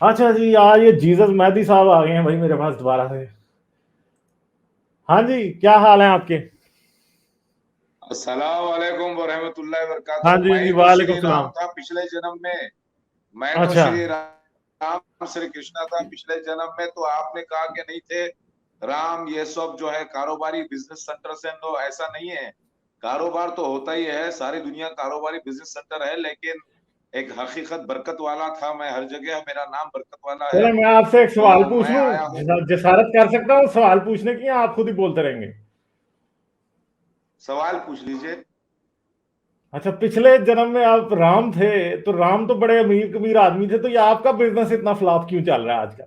अच्छा जी, यार ये जीसस मेहदी साहब आ गए हैं भाई मेरे पास दोबारा से। हाँ जी, क्या हाल है आपके? अस्सलाम वालेकुम वरहमतुल्लाहि हाँ वबरकातुहू। जी जी, मैं तो वालेकुम श्री राम सलाम। था पिछले जन्म में। मैं तो अच्छा। श्री राम श्री कृष्णा था पिछले जन्म में। तो आपने कहा कि नहीं थे राम, ये सब जो है कारोबारी बिजनेस सेंटर से, तो ऐसा नहीं है। कारोबार तो होता ही है, सारी दुनिया कारोबारी बिजनेस सेंटर है, लेकिन एक हकीकत बरकत वाला था। मैं हर जगह, मेरा नाम बरकत वाला है। चलो मैं आपसे एक तो सवाल पूछ मैं लूं, आया हूँ। जसारत कर सकता हूँ सवाल पूछने की, या आप खुद ही बोलते रहेंगे? सवाल पूछ लीजिए। अच्छा, पिछले जन्म में आप राम थे, तो राम तो बड़े अमीर कमीर आदमी थे, तो ये आपका बिजनेस इतना फ्लॉप क्यों चल रहा है आजकल?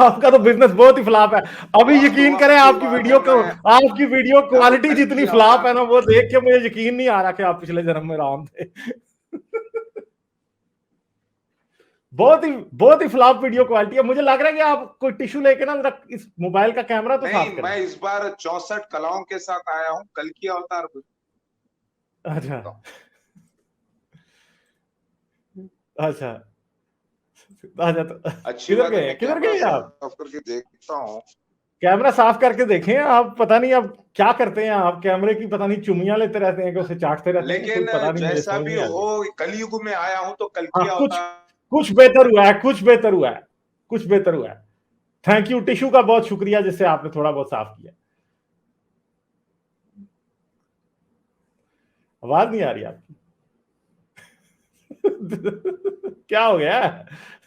आपका तो बिजनेस बहुत ही फ्लॉप है। अभी वक्त यकीन करें, वक्त की बात है। मैं आपकी वीडियो जब क्वालिटी जितनी कलकी फ्लॉप अवतार, है ना, वो देख के मुझे यकीन नहीं आ रहा कि आप पिछले जन्म में राम थे। बहुत ही फ्लॉप वीडियो क्वालिटी है। मुझे लग रहा है कि आप कोई टिश्यू लेके ना जरा इस मोबाइल का कैमरा तो नहीं, साफ करें। मैं इस बार 64 कलाओं के साथ आया हूँ, कलकी अवतार। अच्छा। अच्छा। अच्छा, तो अच्छी बात है, मैं किधर कैमरा गए आप? साफ करके देखता हूँ। कैमरा साफ करके देखें। आप पता नहीं अब क्या करते हैं, आप कैमरे की पता नहीं चुमियां लेते रहते हैं कि उसे चाटते रहते हैं, कोई लेकिन पता नहीं, मुझे जैसा समझ भी नहीं आती। हो, कलयुग में आया हूँ तो हाँ, कलकी कुछ अवतार। कुछ बेहतर हुआ है, कुछ बेहतर हुआ है, कुछ बेहतर हुआ है। थैंक यू टिश्यू का, बहुत शुक्रिया जिससे आपने थोड़ा बहुत साफ किया। आवाज नहीं आ रही आपकी। क्या हो गया?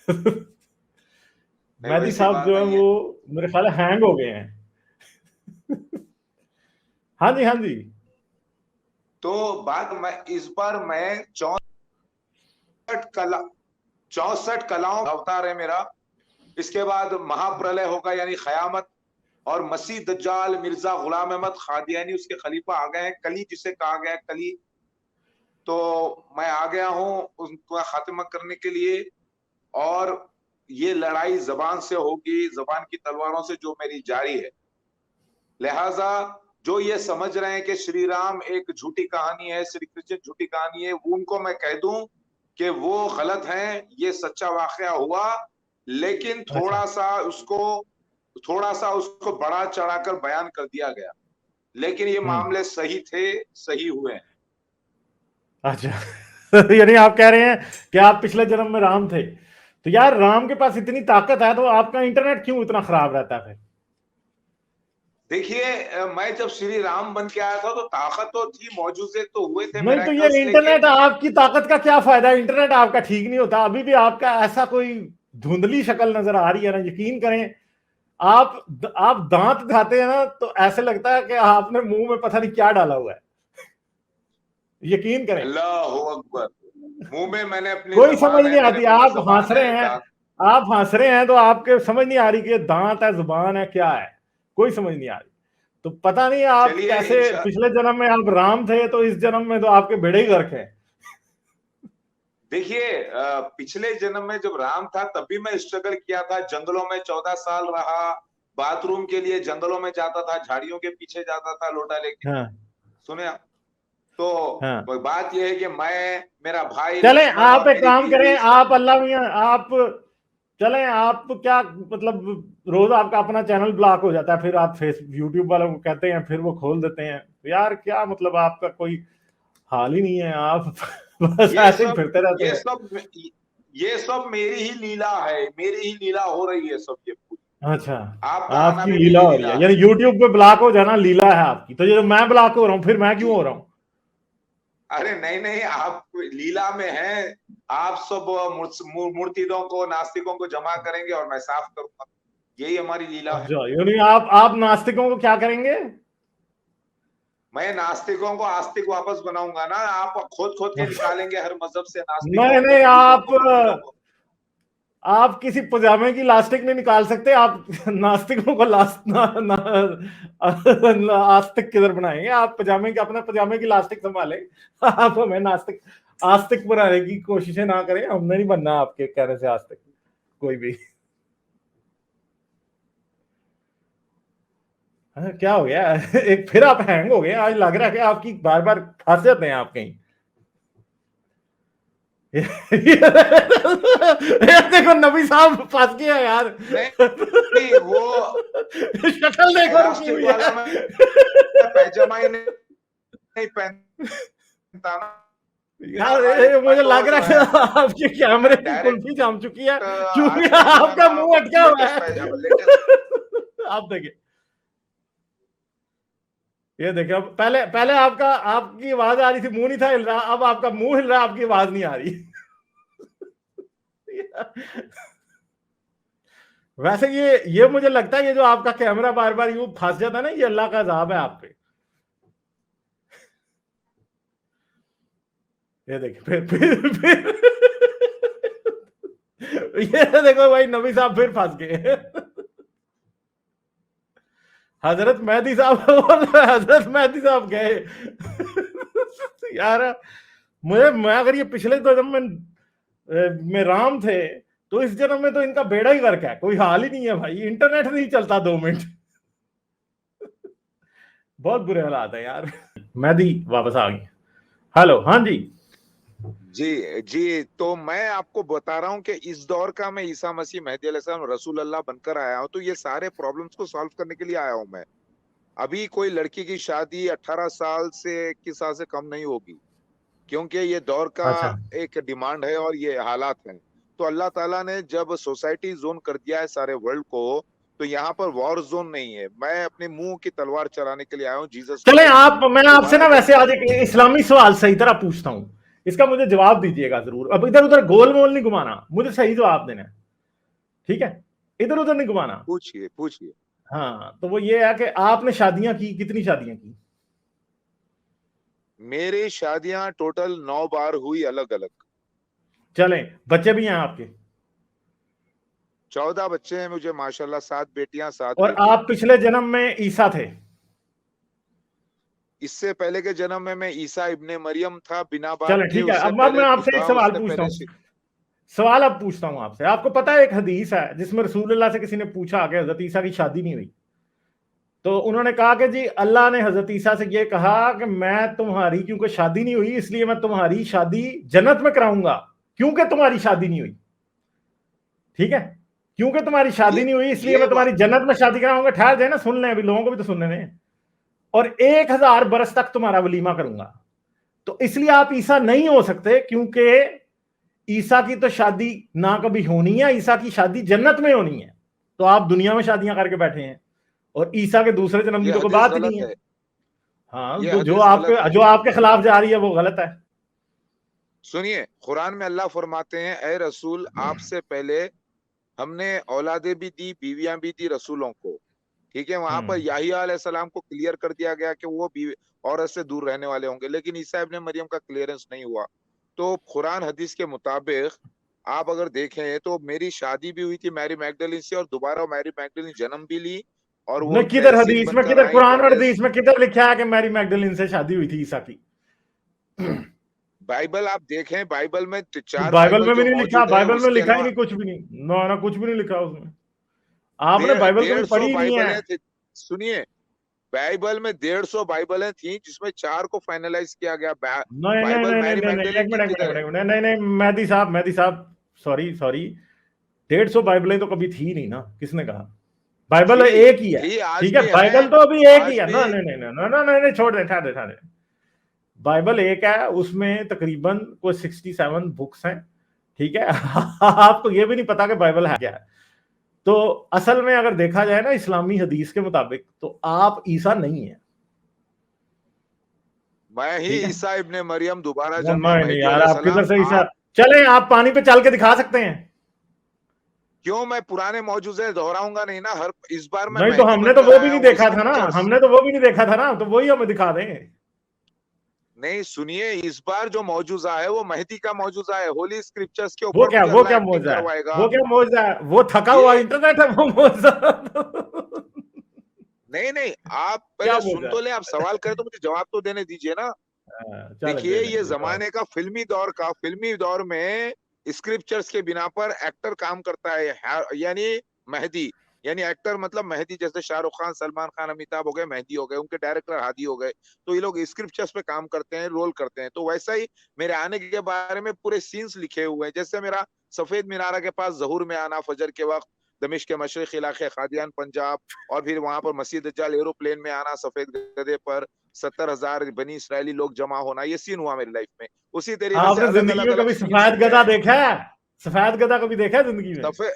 नहीं, मेहदी वैसी साहब बात जो है नहीं वो है। मेरे ख्याल है हैंग हो गए हैं। हाँ जी, हाँ जी। तो बात, मैं इस बार मैं 64 कला 64 कलाओं का अवतार है मेरा। इसके बाद महाप्रलय होगा, यानी कयामत। और मसीह दज्जाल मिर्जा गुलाम अहमद कादियानी उसके खलीफा आ गए हैं, कली जिसे कहा गया है, कली। तो मैं आ गया हूं उनका खात्मा करने के लिए। और ये लड़ाई जबान से होगी, जबान की तलवारों से, जो मेरी जारी है। लिहाजा जो ये समझ रहे हैं कि श्री राम एक झूठी कहानी है, श्री कृष्ण झूठी कहानी है, वो उनको मैं कह दूं कि वो गलत हैं। ये सच्चा वाकया हुआ, लेकिन अच्छा। थोड़ा सा उसको बढ़ा चढ़ाकर बयान कर दिया गया। लेकिन ये हम्म। मामले सही थे, सही हुए हैं। अच्छा। यानी आप कह रहे हैं कि आप पिछले जन्म में राम थे, तो यार राम के पास इतनी ताकत है तो आपका इंटरनेट क्यों इतना खराब रहता है फिर? देखिए, मैं जब श्री राम बन के आया था तो ताकत तो थी, मौजूदे तो हुए थे नहीं तो ये मिरेकल्स, इंटरनेट, लेकिन आपकी ताकत का क्या फायदा? इंटरनेट आपका ठीक नहीं होता, अभी भी आपका ऐसा कोई धुंधली शक्ल नजर आ रही है ना, यकीन करें। आप दांत खाते हैं ना, तो ऐसे लगता है कि आपने मुंह में पता नहीं क्या डाला हुआ है। यकीन करें। अल्लाह अकबर। मुंह में मैंने अपनी कोई समझ जबान है, नहीं मेरे आती, मुंह में आप हंस जबान रहे है, हैं। दांत। आप हंस रहे हैं तो आपके समझ नहीं आ रही कि ये दांत है, जुबान है, क्या है। कोई समझ नहीं आ रही। तो पता नहीं आप चलिए कैसे, पिछले जन्म में आप राम थे तो इस जन्म में तो आपके बेड़े ही गर्क हैं। देखिए, पिछले जन्म में जब राम था तब भी मैं स्ट्रगल किया था, जंगलों में 14 साल रहा। बाथरूम के लिए जंगलों में जाता था, झाड़ियों के पीछे जाता था लोटा लेके। हाँ। सुने आप? तो हाँ। बात यह है कि मैं, मेरा भाई चलें, लक्ष्मण आप और एक मेरी काम बीवी करें, इसका। आप अल्लाह मियां, आप चलें, आप क्या मतलब रोज आपका अपना चैनल ब्लॉक हो जाता है, फिर आप फेस यूट्यूब वालों को कहते हैं, फिर वो खोल देते हैं, तो यार क्या मतलब, आपका कोई हाल ही नहीं है, आप बस ये ऐसे ही सब फिरते रहते ये हैं। सब ये सब मेरी ही लीला है, मेरी ही लीला हो रही है सब ये पूरी। अच्छा। आपका आना आपकी भी लीला मेरी हो रही लीला है, है। यानी यूट्यूब पे ब्लॉक हो जाना लीला है आपकी, तो ये जो मैं ब्लॉक हो रहा हूँ, फिर मैं क्यों हो रहा हूँ? अरे नहीं नहीं, आप लीला में हैं। आप सब मूर्तिदों को, नास्तिकों को जमा करेंगे और मैं साफ करूंगा। यही हमारी लीला है। अच्छा, यानी आप नास्तिकों को क्या करेंगे? मैं नास्तिकों को आस्तिक वापस बनाऊंगा ना। आप खोद खोद के निकालेंगे हर मजहब से नास्तिकों नहीं को, नहीं, मुरीदों को, मुर्शिदों को। आप किसी पजामे की लास्टिक नहीं निकाल सकते, आप नास्तिकों को आस्तिक किधर बनाएंगे? आप पजामे की, अपना पजामे की लास्टिक संभालें। आप हमें नास्तिक आस्तिक बनाने की कोशिशें ना करें, हमने नहीं बनना आपके कहने से आस्तिक कोई भी। हाँ, क्या हो गया? एक फिर आप हैंग हो गए आज, लग रहा है कि आपकी बार बार फंस जाते हैं आप कहीं। ये देखो नबी साहब फंस गया यार। नहीं वो शक्ल देखो रुकी इलास्टिक हुई वाला है। मैं पैजामा ही नहीं पहनता ना यार भाई, मैं मुझे तो लग जो रहा है है आपके कैमरे की डायरेक्ट कुल्फी जम चुकी है, क्योंकि आजकल जो है आपका ना मुंह अटका हुआ लेटेस्ट है। लेटेस्ट आप देखिए, ये देखिए, अब पहले पहले आपका आपकी आवाज आ रही थी, मुंह नहीं था हिल रहा, अब आपका मुंह हिल रहा, आपकी आवाज नहीं आ रही। वैसे ये मुझे लगता है ये जो आपका कैमरा बार बार यूं फंस जाता है ना, ये अल्लाह का अजाब है आप पे। ये देखिए फिर ये देखो भाई, नबी साहब फिर फंस गए। हजरत मेहदी साहब, हजरत मेहदी साहब गए। यार मैं अगर ये पिछले जन्म में राम थे, तो इस जन्म में तो इनका बेड़ा ही गर्क है, कोई हाल ही नहीं है भाई, इंटरनेट नहीं चलता 2 मिनट। बहुत बुरे हालात है यार। मेहदी वापस आ गई। हेलो, हाँ जी। जी जी। तो मैं आपको बता रहा हूँ कि इस दौर का मैं ईसा मसीह मेहदी अलैहिस्सलाम रसूल अल्लाह बनकर आया हूँ, तो ये सारे प्रॉब्लम्स को सॉल्व करने के लिए आया हूँ मैं। अभी कोई लड़की की शादी 18 साल से 21 साल से कम नहीं होगी, क्योंकि ये दौर का अच्छा, एक डिमांड है और ये हालात हैं। तो अल्लाह ताला ने जब सोसाइटी जोन कर दिया है सारे वर्ल्ड को, तो यहाँ पर वॉर जोन नहीं है। मैं अपने मुंह की तलवार चलाने के लिए आया हूँ जीसस चले क्राइस्ट आप, मैं आपसे दोबारा ना वैसे जन्म आज लेने एक के लिए। इस्लामी सवाल सही तरह पूछता हूं, इसका मुझे जवाब दीजिएगा जरूर। अब इधर उधर गोल मोल नहीं घुमाना, मुझे सही जवाब देना है, ठीक है? इधर उधर नहीं घुमाना। पूछिए पूछिए। हाँ, तो वो ये है कि आपने शादियां की, कितनी शादियां की? मेरी शादियां टोटल 9 बार हुई, अलग अलग। चलें, बच्चे भी हैं आपके? 14 बच्चे हैं मुझे माशाल्लाह, 7 बेटियां 7 और बेटे। आप पिछले जन्म में ईसा थे? इससे पहले के जन्म में मैं ईसा इब्ने मरियम था, बिना बाप चलें, के। ठीक है। उससे अब पहले मैं तू आपसे एक था, सवाल उससे पूछता पहले हूं। सवाल अब पूछता हूं आपसे, आपको पता है एक हदीस है जिसमें रसूलुल्लाह से किसी ने पूछा कि हजरत ईसा की शादी नहीं हुई, तो उन्होंने कहा कि जी अल्लाह ने हजरत ईसा से ये कहा कि मैं तुम्हारी, क्योंकि शादी नहीं हुई इसलिए मैं तुम्हारी शादी जन्नत में कराऊंगा, क्योंकि तुम्हारी शादी नहीं हुई, ठीक है? क्योंकि तुम्हारी शादी ये नहीं हुई इसलिए ये मैं तुम्हारी जन्नत में शादी कराऊंगा। ठहर जाए ना, सुन लें, अभी लोगों को भी तो सुनने दें। और 1000 बरस तक तुम्हारा वलीमा करूंगा। तो इसलिए आप ईसा नहीं हो सकते, क्योंकि ईसा की तो शादी ना कभी होनी है, ईसा की शादी जन्नत में होनी है। तो आप दुनिया में शादियां करके बैठे हैं, और ईसा के दूसरे जन्म की ये तो कोई हदीस बात ही गलत नहीं है। है। हाँ, ये तो जो हदीस गलत आपके है। जो आपके खिलाफ जा रही है वो गलत है। सुनिए, कुरान में अल्लाह फरमाते हैं, ए रसूल आपसे पहले हमने औलादे भी दी, बीवियां भी दी रसूलों को। ठीक है, वहां पर याहिया अलैहिस्सलाम को क्लियर कर दिया गया कि वो बीवी औरत से दूर रहने वाले होंगे, लेकिन ईसा इब्ने मरियम का क्लियरेंस नहीं हुआ। तो कुरान हदीस के मुताबिक आप अगर देखें तो मेरी शादी भी हुई थी मैरी मैगडलिन से, और दोबारा मैरी मैगडलिन जन्म भी ली, और वो नहीं, किधर तहसीन हदीस में, बनकर किधर आई कुरान और गॉडेस। हदीस में किधर लिखा है कि मैरी मैगडलिन से शादी हुई थी ईसा की? बाइबल आप देखें, बाइबल में चार बाइबल बाइबल में भी जो नहीं लिखा, मौजूद है बाइबल में उसके लिखा ही अलावा नहीं, कुछ भी नहीं, ना ना कुछ भी नहीं लिखा उसमें। आपने बाइबल कभी 150 पढ़ी ही नहीं है। बाइबलें थी। सुनिए, बाइबल में 150 बाइबलें थी, जिसमें 4 को फाइनलाइज किया गया। नहीं नहीं बाइबल नहीं नहीं मैरी नहीं नहीं, मैगडलिन एक की मिनट एक मिनट किधर एक है? मिनट, नहीं नहीं, मेहदी साहब, सॉरी सॉरी, 150 बाइबलें तो कभी थी नहीं ना, किसने कहा? बाइबल थी एक ही है। थी, आज ठीक है, भी है। बाइबल तो अभी एक ही आज है भी। ना, नहीं नहीं नहीं नहीं नहीं नहीं, छोड़ दे, ठहर दे ठहर दे। बाइबल एक है, उसमें तकरीबन कोई 67 बुक्स हैं, ठीक है? आपको ये भी नहीं पता कि बाइबल है क्या है। तो असल में अगर देखा जाए ना इस्लामी हदीस के मुताबिक, तो आप ईसा नहीं है, मैं ही ठीक है? ईसा इब्ने मरियम दोबारा वो जन्मा मैं नहीं मेहदी यार, आप किधर अलैहिस्सलाम। से ईसा? आप चले, आप पानी पे चल के दिखा सकते हैं? क्यों, मैं पुराने मौजूदे दोहराऊंगा नहीं ना, हर इस बार मैं नहीं तो मेहदी हमने तो बनकर वो भी आया नहीं हूँ, देखा था ना, स्क्रिप्चर्स। हमने तो वो भी नहीं देखा था ना, तो वही हमें दिखा दें। नहीं सुनिए, इस बार जो मौजूजा है वो मेहदी का मौजूजा है। होली स्क्रिप्चर्स के ऊपर मुझे वो अल्लाह क्या एक्टिंग मौजा है? करवाएगा। वो क्या मौजा है? वो थका हुआ ये इंटरनेट है वो मौजा? नहीं नहीं, आप क्या पहले सुन मौजा तो ले, आप सवाल करें तो मुझे जवाब तो देने दीजिए ना। है? चल दे देखिए, दें ये दे जवाब। जमाने का फिल्मी दौर में स्क्रिप्चर्स के बिना पर एक्टर काम करता है, यानी मेहदी, यानी एक्टर मतलब मेहदी, जैसे शाहरुख खान, सलमान खान, अमिताभ हो गए, मेहदी हो गए, उनके डायरेक्टर हादी हो गए, तो ये लोग स्क्रिप्चर्स पे काम करते हैं, रोल करते हैं। तो वैसा ही मेरे आने के बारे में पूरे सीन्स लिखे हुए हैं। जैसे मेरा सफेद मीनारा के पास जहूर में आना फजर के वक्त, दमिश्क के मशरिक इलाके कादियान पंजाब, और फिर वहां पर मसीह दज्जाल एरोप्लेन में आना सफेद गधे पर, 70,000 बनी इसराइली लोग जमा होना, ये सीन हुआ मेरी लाइफ में। उसी तरीके से आपने अलग जिंदगी अलग में अलग कभी सीन्स सफेद हुए गधा हैं। देखा है? सफेद गधा कभी देखा है जिंदगी में? सफेद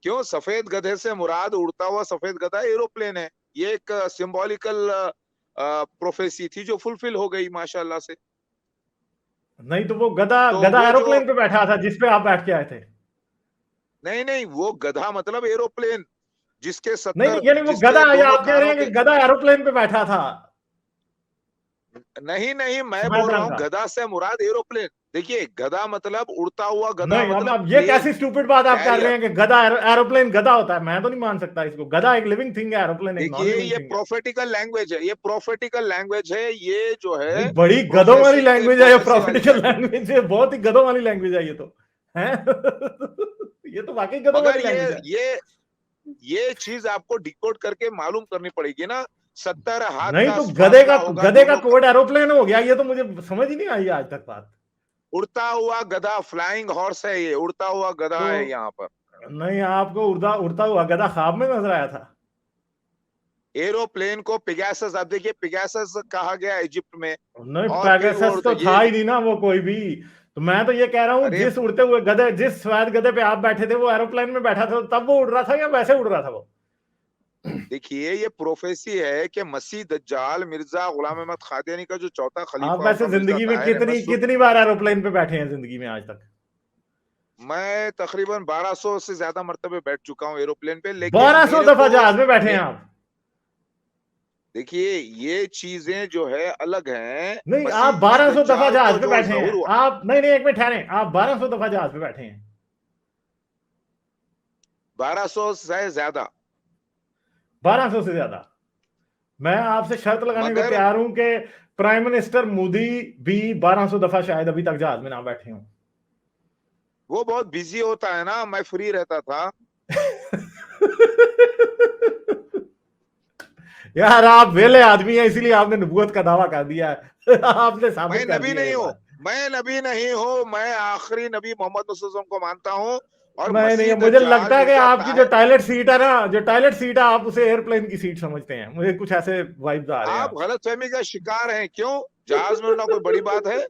क्यों, सफेद गधे से मुराद उड़ता हुआ सफेद गधा एरोप्लेन है। ये एक सिंबॉलिकल प्रोफेसी थी जो फुलफिल हो गई माशाल्लाह से। नहीं तो वो गधा तो गधा वो जो, एरोप्लेन पे बैठा था जिसपे आप बैठ के आए थे? नहीं नहीं, वो गधा मतलब एरोप्लेन जिसके नहीं 70, नहीं, यानी वो जिसके गधा, या दोनों आप कह रहे कानों हैं कि के, गधा एरोप्लेन पे बैठा था नहीं नहीं, मैं सफेद बोल रहा रंग हूँ का? गधा से मुराद एरोप्लेन। देखिए, गधा मतलब उड़ता हुआ, गधा नहीं, मतलब अब ये प्लेन कैसी स्टूपिड बात आप कर रहे कैरियर। हैं कि गधा एरोप्लेन गधा होता है? मैं तो नहीं मान सकता इसको। गधा एक लिविंग थिंग है, एरोप्लेन एक नॉन देखिए, लिविंग ये थिंग है। प्रोफेटिकल लैंग्वेज है, ये प्रोफेटिकल लैंग्वेज है, ये जो भाई है बड़ी गधों वाली प्रोफेसी लैंग्वेज है ये, प्रोफेसी वाली प्रॉफिटिकल लैंग्वेज। लैंग्वेज है, बहुत ही गधों वाली लैंग्वेज है ये तो। है ये तो वाकई गधों मगर वाली लैंग्वेज है। ये चीज आपको डिकोड करके मालूम करनी पड़ेगी ना। 70 हाथ नहीं का तो फासला होगा गधे का दोनों का। कोड एरोप्लेन हो गया, ये तो मुझे समझ ही नहीं आई आज तक बात। उड़ता हुआ गधा, फ्लाइंग हॉर्स है, ये उड़ता हुआ गधा तो है यहाँ पर। नहीं, आपको उड़ता उड़ता हुआ गधा ख्वाब में नजर आया था? एरोप्लेन को पिगासस, आप देखिए पिगासस कहा गया इजिप्ट में। नहीं, और फिर पैगासस वो तो था ये, ही नहीं ना वो कोई भी। तो मैं तो ये कह रहा हूँ, अरे जिस उड़ते हुए गधे, जिस सफेद गधे पे आप बैठे थे, वो एरोप्लेन में बैठा था तब वो उड़ रहा था या वैसे उड़ रहा था वो? देखिए, ये प्रोफेसी है कि मसीह दज्जाल मिर्जा गुलाम अहमद कादियानी का जो चौथा आप खलीफा वैसे होगा, मिर्जा जिंदगी में ताहिर अहमद कितनी कितनी बार एरोप्लेन पे बैठे हैं जिंदगी में आज तक? मैं तकरीबन 1200 से ज्यादा मर्तबे बैठ चुका हूँ एरोप्लेन पे, लेकिन 1200 मेरे दफा को जहाज में बैठे हैं आप? देखिए, ये चीजें जो है अलग हैं। नहीं, आप मसीह 1200 दफा दज्जाल जहाज को पे जो बैठे हैं ज़हूर हुआ, आप? नहीं नहीं, एक मिनट ठहरे, आप 1200 दफा जहाज पे बैठे हैं? 1200 से ज्यादा। 1200 से ज्यादा? मैं आपसे शर्त लगाने को मगर तैयार हूं कि प्राइम मिनिस्टर मोदी भी 1200 दफा शायद अभी तक जहाज में ना बैठे हों। वो बहुत बिजी होता है ना, मैं फ्री रहता था। यार, आप वेले आदमी हैं, इसीलिए आपने नबूवत का दावा कर दिया है। आपने मैं साबित कर नबी दिया नहीं ये हूँ, बात। मैं नबी नहीं हूँ, मैं आखिरी नबी मोहम्मद मुस्तफा को मानता हूँ। और नहीं नहीं, मसीह मुझे दज्जाल लगता है कि मिर्जा आपकी जो ताहिर, टॉयलेट सीट है ना, जो टॉयलेट सीट है, आप उसे एयरप्लेन की सीट समझते हैं। मुझे कुछ ऐसे वाइब्स आ रहे हैं आप आपसे। गलतफहमी का शिकार हैं। क्यों, जहाज में उड़ना कोई बड़ी बात है?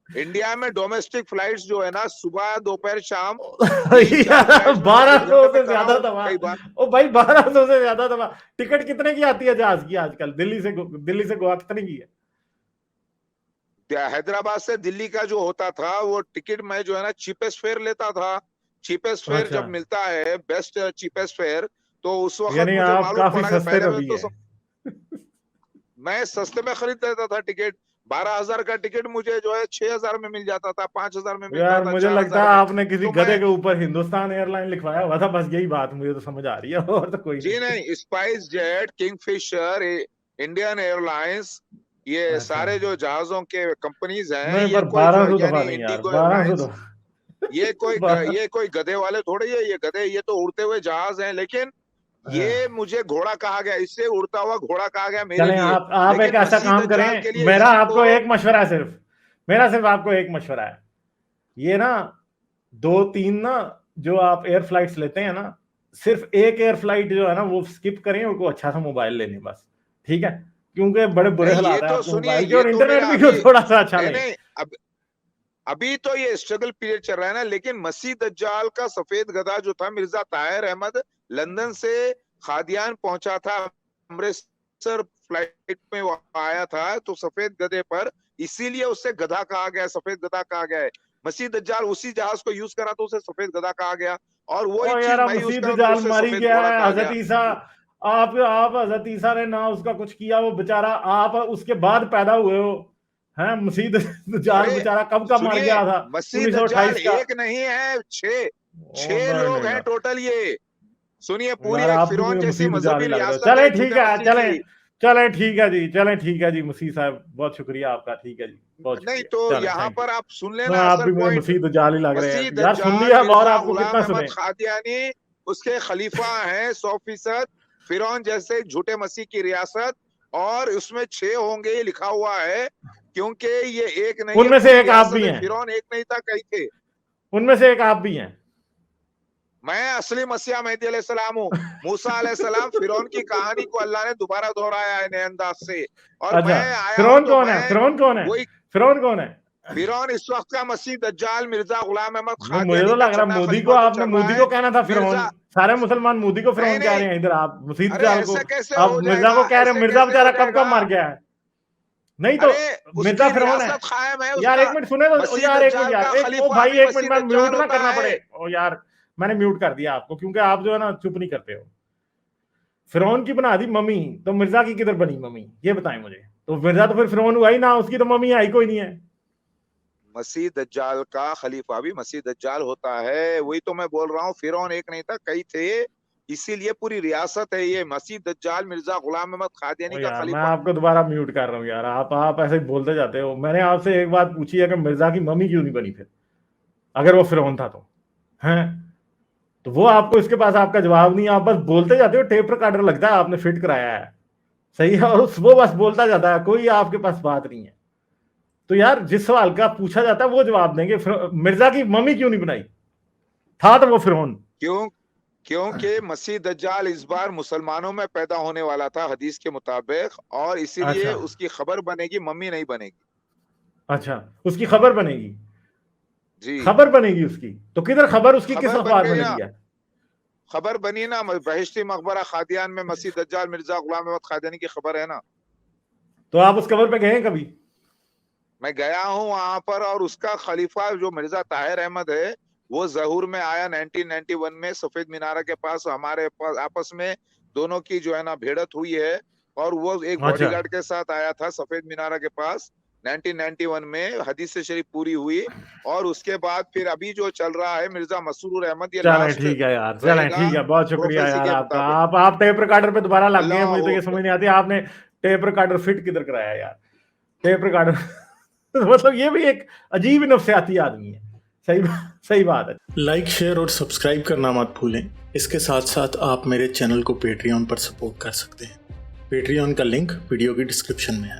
इंडिया में डोमेस्टिक फ्लाइट्स जो है ना, सुबह दोपहर शाम, यही 4 यार, फ्लाइट्स में 1200 24 घंटे में से करा ज्यादा हूँ दफा? कई बार। ओ भाई, 1200 से ज्यादा दफा? टिकट कितने की आती है जहाज की आजकल? दिल्ली से गोवा कितने की है? हैदराबाद से दिल्ली का जो होता था वो टिकट मैं जो है ना चीपेस्ट फेयर लेता था। चीपेस्ट फेयर अच्छा, जब मिलता है, बेस्ट चीपेस्ट फेयर, तो उस वक्त यानी मुझे आप मालूम काफी पड़ा कि सस्ते पहले में नबी तो हैं। मैं सस्ते में खरीद लेता था टिकट। 12,000 का टिकट मुझे जो है 6,000 में मिल जाता था, 5,000 में मिलता यार, था, मुझे लगता 4,000 है में। आपने किसी तो गधे मैं, के ऊपर हिंदुस्तान एयरलाइन लिखवाया हुआ था, बस यही बात मुझे तो समझ आ रही है, और तो कोई जी नहीं। नहीं, spice jet, Kingfisher, Indian airlines, ये अच्छा, सारे जो जहाजों के कंपनीज हैं, नहीं ये पर कोई 1200 यानी दफा नहीं यार, इंडिगो 1200 एयरलाइंस, दफा। ये कोई गधे वाले थोड़े है, ये गधे, ये तो उड़ते हुए जहाज हैं। लेकिन ये मुझे घोड़ा कहा गया, इससे उड़ता हुआ घोड़ा कहा गया मेरे चलें, लिए। आप एक लेकिन ऐसा मसीह काम दज्जाल करें, के लिए मेरा इसको, आपको एक मशवरा है सिर्फ। मेरा सिर्फ आपको एक मशवरा है। ये ना, 2-3 ना, जो आप एयर फ्लाइट्स लेते हैं ना, सिर्फ एक एयर फ्लाइट जो है ना वो स्किप करें, उनको अच्छा सा मोबाइल ले लें बस। ठीक है? क्योंकि बड़े बुरे नहीं ये हालात है तो आपके सुनिए, मोबाइल के, ये और तो इंटरनेट मेरा भी अभी, थोड़ा सा अच्छा नहीं लें। नहीं, अभी तो ये स्ट्रगल पीरियड चल रहा है ना। लेकिन मसीह दज्जाल का सफेद गधा जो था, मिर्जा ताहिर अहमद, लंदन से खादियान पहुंचा था, अमृतसर फ्लाइट में वो आया था, तो सफेद गधे पर, इसीलिए उससे गधा कहा गया, सफेद गधा कहा गया है। मसीह दज्जाल उसी जहाज को यूज करा तो उसे सफेद गधा कहा गया, और वही और चीज यार, मैं यूज मसीह करा तो जाल उसे मारी सफेद गया घोड़ा है कहा हजरत गया। ईसा। आप हजरत ईसा ने ना उसका कुछ किया, वो बेचारा, आप उसके बाद पैदा हुए हो। हैं, मसीह जाल अरे बेचारा कब का मर सुनिए, गया था? मसीह दज्जाल 1928 का। एक नहीं है, छह, ओ, छह नहीं लोग नहीं हैं यार, टोटल ये। सुनिए, पूरी यार एक आप भी फिरौन मुझे जैसी मसीह जाल ही मजहबी लग रहे हो। रियासत है चले ठीक झूठे है, मसीह चलें, की। चलें, ठीक है जी, चलें, ठीक है जी, मसीह साहब, बहुत शुक्रिया आपका, ठीक है जी, बहुत नहीं शुक्रिया, तो चलें, यहाँ थैंक पर यू। आप सुन तो लेना आप असल भी मुझे पॉइंट। मसीह जाल ही लग रहे मसीह हैं यार, सुन दज्जाल लिया अब, और मिर्जा आपको गुलाम कितना अहमद सुने? खादियानी उसके खलीफा हैं 100%, फिरौन जैसे झूठे मसीह की रियासत, और उसमें 6 होंगे ये लिखा हुआ है, क्योंकि ये एक नहीं है, उनमें से एक आप भी हैं। फिरौन एक नहीं था, कई थे। उनमें से एक आप भी हैं। मैं असली मसीहा मेहदी अलैहिस्सलाम हूँ। मूसा अलैहिस्सलाम फिरौन की कहानी को अल्लाह ने दोबारा दोहराया है नए अंदाज से, और अच्छा, मैं आया हूँ फिरौन तो कौन है? मैं फिरौन कौन है? वही फिरौन कौन है? फिरौन इस वक्त का मसीह दज्जाल मिर्जा गुलाम अहमद मुझे कादियानी तो का लग रहा छठा मोदी को, खलीफा जो आपने चल रहा मोदी है। को कहना था फिरौन। मिर्जा सारे मुसलमान मोदी को नहीं फिरौन कह नहीं, रहे हैं इधर, आप मसीह अरे दज्जाल को, ऐसे कैसे आप हो मिर्जा जाएगा, को कह रहे हैं। ऐसे मिर्जा कैसे हो बेचारा कब का जाएगा? मर गया है। नहीं तो अरे मिर्जा उसकी फिरौन है रियासत कायम है, यार। उसका एक मिनट सुने तो मसीह यार, एक मिनट दज्जाल यार, का एक ओ खलीफा भाई भी एक मसीह मिनट, मैं म्यूट दज्जाल ना होता करना है। पड़े। ओ यार, मैंने म्यूट कर दिया आपको, क्योंकि आप जो है ना चुप नहीं करते हो। फिरौन की बना दी मम्मी, तो मिर्जा की किधर बनी मम्मी, ये बताएं मुझे। तो मिर्जा तो फिर फिरौन हुआ ही ना, उसकी तो मम्मी आई कोई नहीं है। मसीह दज्जाल का खलीफा भी मसीह दज्जाल होता है, वही तो मैं बोल रहा हूँ। फिरौन एक नहीं था, कई थे, इसीलिए पूरी रियासत है ये। मसीह दज्जाल मिर्जा गुलाम अहमद कादियानी ओ का यार, मैं खलीफा। आपको दोबारा म्यूट कर रहा हूँ यार। आप ऐसे ही बोलते जाते हो। मैंने आपसे एक बात पूछी है कि मिर्जा की मम्मी क्यों नहीं बनी फिर, अगर वो फिरौन था तो हैं? तो वो आपको, इसके पास आपका जवाब नहीं है। आप बस बोलते जाते हो। टेप रिकॉर्डर लगता है आपने फिट कराया है, सही है, और वो बस बोलता जाता है, कोई आपके पास बात नहीं है। तो यार, जिस सवाल का पूछा जाता है वो जवाब देंगे। मिर्जा की मम्मी क्यों नहीं बनाई? था तो वो फिरौन। क्यों? क्योंकि मसीह दज्जाल इस बार मुसलमानों में पैदा होने वाला था हदीस के मुताबिक, और इसीलिए अच्छा उसकी खबर बनेगी, मम्मी नहीं बनेगी। अच्छा, उसकी खबर बनेगी। जी, खबर बनेगी उसकी, तो किधर खबर उसकी किस खबर बन अखबार में गई ना, लगी है? खबर बनी ना, बहिश्ती मकबरा खादियान में मसीह दज्जाल मिर्जा गुलाम अहमद कादियानी की खबर है ना। तो आप उस खबर पे गए हैं कभी? मैं गया हूँ वहां पर, और उसका खलीफा जो मिर्जा ताहिर अहमद है, वो जहूर में आया 1991 में सफेद मीनारा के पास। हमारे पास आपस में दोनों की जो है ना भिड़त हुई है, और वो एक अच्छा, बॉडीगार्ड के साथ आया था सफेद मीनारा के पास 1991 में। हदीस शरीफ पूरी हुई, और उसके बाद फिर अभी जो चल रहा है मिर्जा मसरूर अहमद, ये चलें लास्ट ठीक है यार, चलें रहेगा ठीक है, बहुत शुक्रिया प्रोफेसी यार के आपका। मुताबिक। आप टेप रिकॉर्डर पे दोबारा लग गए हैं। मुझे तो अल्लाह ये समझ नहीं आती, आपने टेप रिकॉर्डर फिट किधर कराया यार? टेप रिकॉर्डर मतलब ये भी एक अजीब नफसियाती आदमी है। सही सही बात है। लाइक, शेयर और सब्सक्राइब करना मत भूलें। इसके साथ साथ आप मेरे चैनल को पेट्रियन पर सपोर्ट कर सकते हैं। पेट्रियन का लिंक वीडियो की डिस्क्रिप्शन में है।